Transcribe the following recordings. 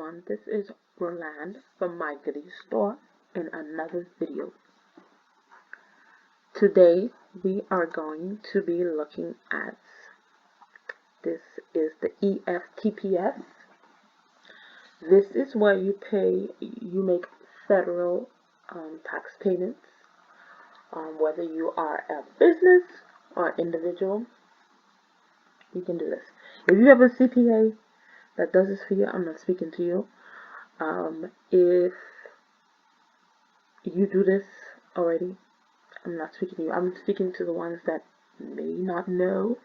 everyone, this is Roland from My Goodies Store in another video. Today we are going to be looking at, this is the EFTPS. This is where you make federal tax payments, whether you are a business or individual. You can do this. If you have a CPA that does this for you, I'm not speaking to you. If you do this already, I'm not speaking to you. I'm speaking to the ones that may not know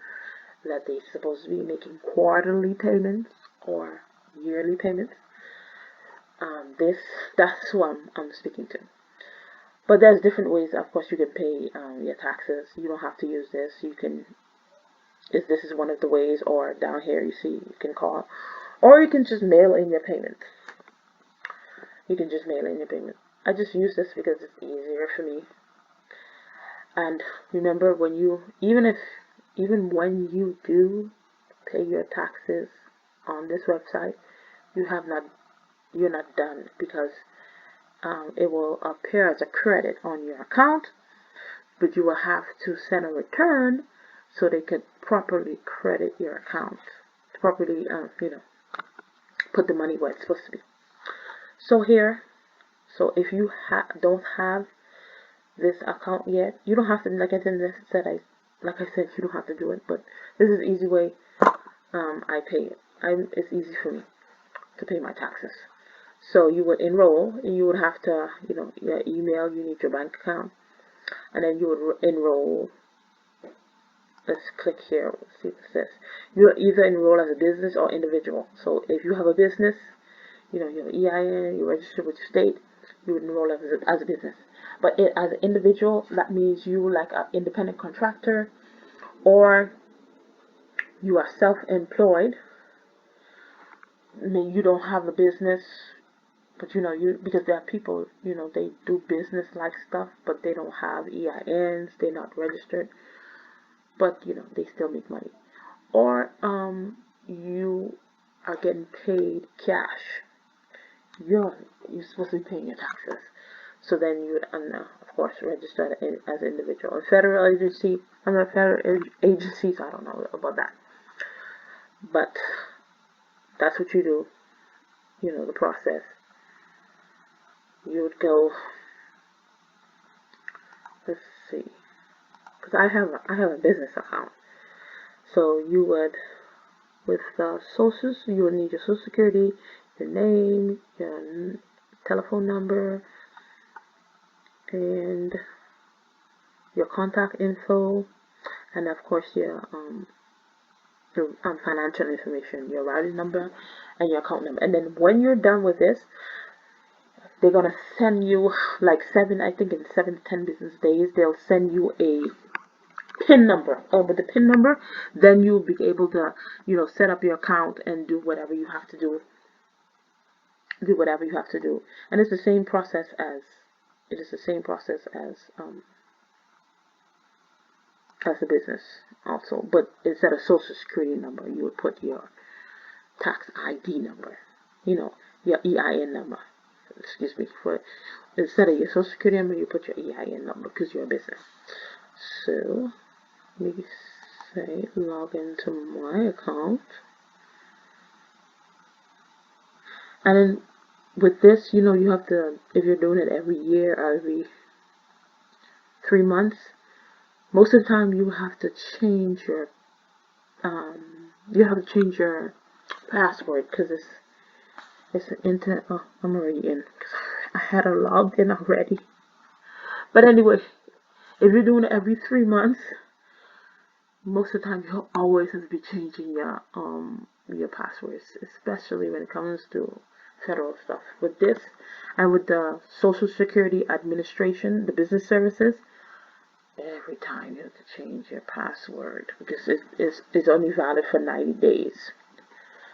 that they're supposed to be making quarterly payments or yearly payments. That's who I'm speaking to. But there's different ways, of course, you can pay your taxes. You don't have to use this. You can, if this is one of the ways, or down here you see, you can call. Or you can just mail in your payment. You can just mail in your payment. I just use this because it's easier for me. And remember, when you, even when you do pay your taxes on this website, you're not done, because it will appear as a credit on your account, but you will have to send a return so they could properly credit your account, properly, put the money where it's supposed to be. So if you don't have this account yet, you don't have to, like I said, you don't have to do it, but this is an easy way. I pay it. It's easy for me to pay my taxes. So you would enroll, and you would have to, your email, you need your bank account, and then you would enroll. Let's click here, let's see what it says. You either enroll as a business or individual. So if you have a business, your EIN, you register with your state, you would enroll as a business. But as an individual, that means you like an independent contractor, or you are self-employed. You don't have a business, but because there are people, they do business like stuff, but they don't have EINs, they're not registered, but they still make money. Or you are getting paid cash. You're supposed to be paying your taxes. So then you would, of course, register as an individual. A federal agency, federal agencies, I don't know about that. But that's what you do. The process. You would go, let's see, because I have a business account. So you would, with socials, you would need your social security, your name, your telephone number, and your contact info, and of course your financial information, your routing number and your account number. And then when you're done with this, they're gonna send you, like I think in 7 to 10 business days, they'll send you a PIN number. With the PIN number, then you'll be able to, set up your account and do whatever you have to do. And it's the same process as a business also. But instead of social security number, you would put your tax ID number, your EIN number. Excuse me, instead of your social security number, you put your EIN number, because you're a business. So let me say log into my account, and then with this, you have to, if you're doing it every year or every 3 months, most of the time you have to change your password, because it's an internet. Oh, I'm already in, because I had a logged in already. But anyway, if you're doing it every 3 months, most of the time you'll always have to be changing your passwords, especially when it comes to federal stuff. With this, and with the Social Security Administration, the business services, every time you have to change your password, because it's only valid for 90 days.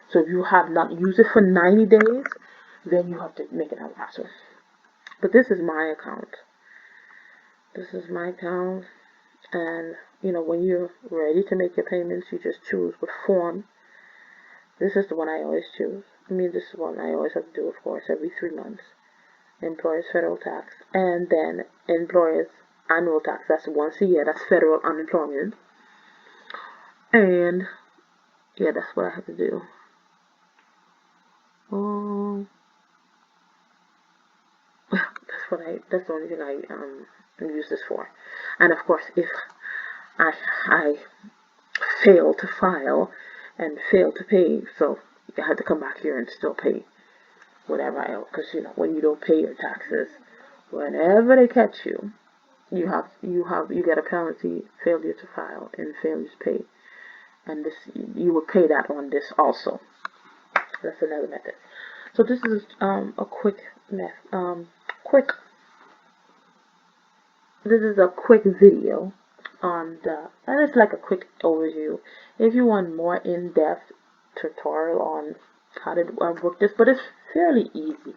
So if you have not used it for 90 days, then you have to make another password. But this is my account. And when you're ready to make your payments, you just choose what form. This is the one I always choose. I mean, this is one I always have to do, of course, every 3 months. Employer's federal tax, and then employer's annual tax. That's once a year. That's federal unemployment. And yeah, that's what I have to do. That's the only thing I use this for. And of course, if I fail to file and fail to pay, so I had to come back here and still pay whatever I owe. Because when you don't pay your taxes, whenever they catch you, you get a penalty, failure to file and failure to pay, and this you would pay that on this also. That's another method. So this is a quick this is a quick video on and it's like a quick overview. If you want more in-depth tutorial on how to work this, but it's fairly easy.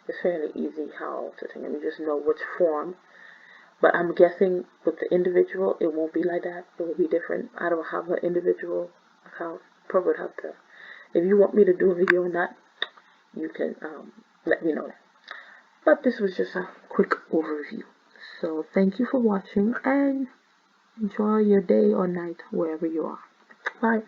It's fairly easy how to think. You just know which form. But I'm guessing with the individual, it won't be like that. It will be different. I don't have an individual account. Probably would have to. If you want me to do a video on that, you can let me know that. But this was just a quick overview. So thank you for watching and enjoy your day or night wherever you are. Bye.